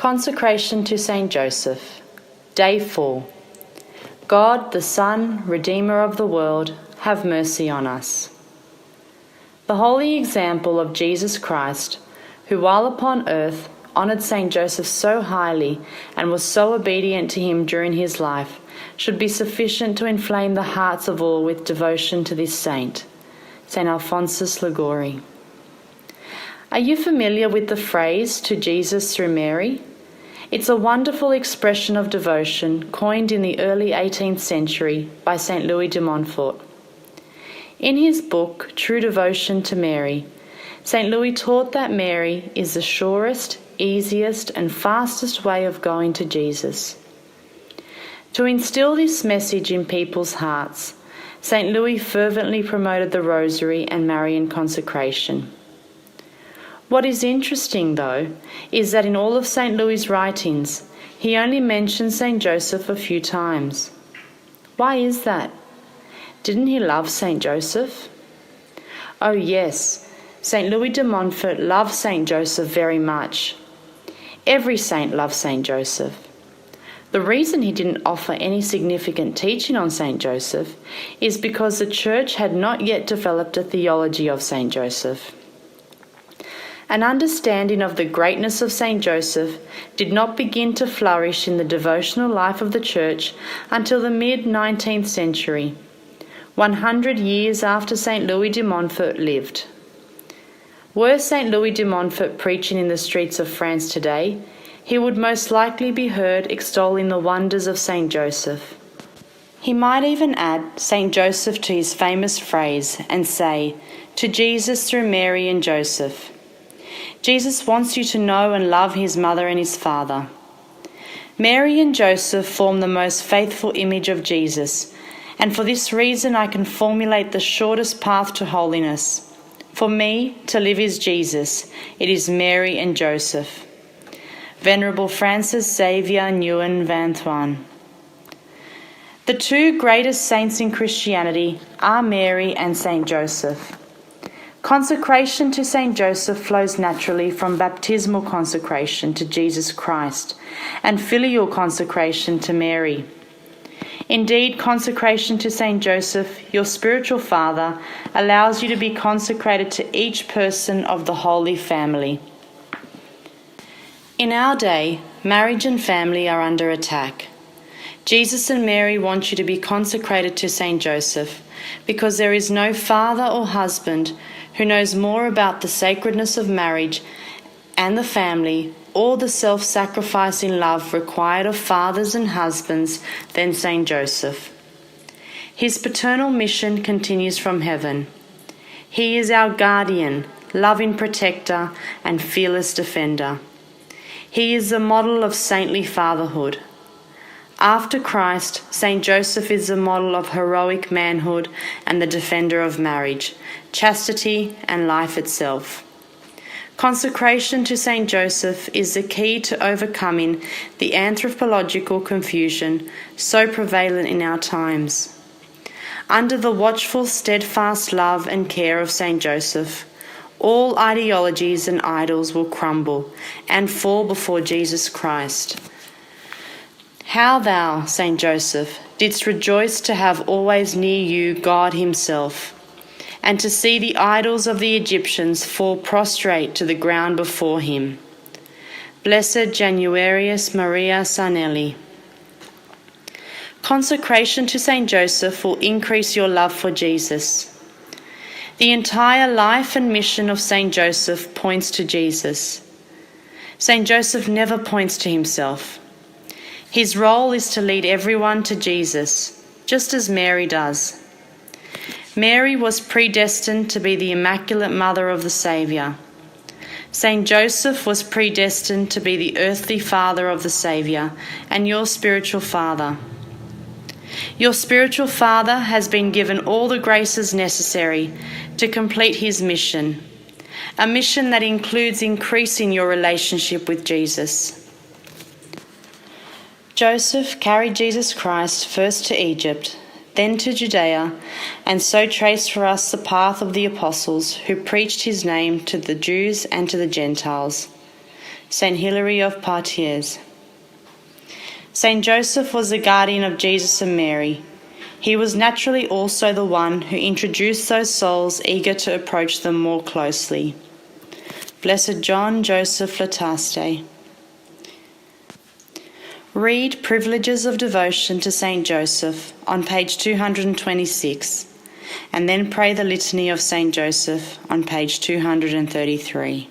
Consecration to Saint Joseph. Day 4. God, the Son, Redeemer of the world, have mercy on us. The holy example of Jesus Christ, who while upon earth honoured Saint Joseph so highly and was so obedient to him during his life, should be sufficient to inflame the hearts of all with devotion to this saint, Saint Alphonsus Liguori. Are you familiar with the phrase, "to Jesus through Mary"? It's a wonderful expression of devotion coined in the early 18th century by St. Louis de Montfort. In his book, True Devotion to Mary, St. Louis taught that Mary is the surest, easiest, and fastest way of going to Jesus. To instill this message in people's hearts, St. Louis fervently promoted the Rosary and Marian consecration. What is interesting, though, is that in all of St. Louis' writings, he only mentions St. Joseph a few times. Why is that? Didn't he love St. Joseph? Oh yes, St. Louis de Montfort loved St. Joseph very much. Every saint loves St. Joseph. The reason he didn't offer any significant teaching on St. Joseph is because the Church had not yet developed a theology of St. Joseph. An understanding of the greatness of St. Joseph did not begin to flourish in the devotional life of the Church until the mid-19th century, 100 years after St. Louis de Montfort lived. Were St. Louis de Montfort preaching in the streets of France today, he would most likely be heard extolling the wonders of St. Joseph. He might even add St. Joseph to his famous phrase and say, "To Jesus through Mary and Joseph." Jesus wants you to know and love his mother and his father. Mary and Joseph form the most faithful image of Jesus, and for this reason I can formulate the shortest path to holiness. For me, to live is Jesus. It is Mary and Joseph. Venerable Francis Xavier Nguyen Van Thuan. The two greatest saints in Christianity are Mary and Saint Joseph. Consecration to Saint Joseph flows naturally from baptismal consecration to Jesus Christ and filial consecration to Mary. Indeed, consecration to Saint Joseph, your spiritual father, allows you to be consecrated to each person of the Holy Family. In our day, marriage and family are under attack. Jesus and Mary want you to be consecrated to Saint Joseph because there is no father or husband who knows more about the sacredness of marriage and the family or the self-sacrificing love required of fathers and husbands than Saint Joseph. His paternal mission continues from heaven. He is our guardian, loving protector, and fearless defender. He is the model of saintly fatherhood. After Christ, Saint Joseph is the model of heroic manhood and the defender of marriage, chastity, and life itself. Consecration to Saint Joseph is the key to overcoming the anthropological confusion so prevalent in our times. Under the watchful, steadfast love and care of Saint Joseph, all ideologies and idols will crumble and fall before Jesus Christ. How thou, Saint Joseph, didst rejoice to have always near you God himself, and to see the idols of the Egyptians fall prostrate to the ground before him. Blessed Januarius Maria Sarnelli. Consecration to Saint Joseph will increase your love for Jesus. The entire life and mission of Saint Joseph points to Jesus. Saint Joseph never points to himself. His role is to lead everyone to Jesus, just as Mary does. Mary was predestined to be the Immaculate Mother of the Saviour. Saint Joseph was predestined to be the earthly father of the Saviour and your spiritual father. Your spiritual father has been given all the graces necessary to complete his mission, a mission that includes increasing your relationship with Jesus. Joseph carried Jesus Christ first to Egypt, then to Judea, and so traced for us the path of the apostles who preached his name to the Jews and to the Gentiles. Saint Hilary of Poitiers. Saint Joseph was the guardian of Jesus and Mary. He was naturally also the one who introduced those souls eager to approach them more closely. Blessed John Joseph Lataste. Read Privileges of Devotion to Saint Joseph on page 226, and then pray the Litany of Saint Joseph on page 233.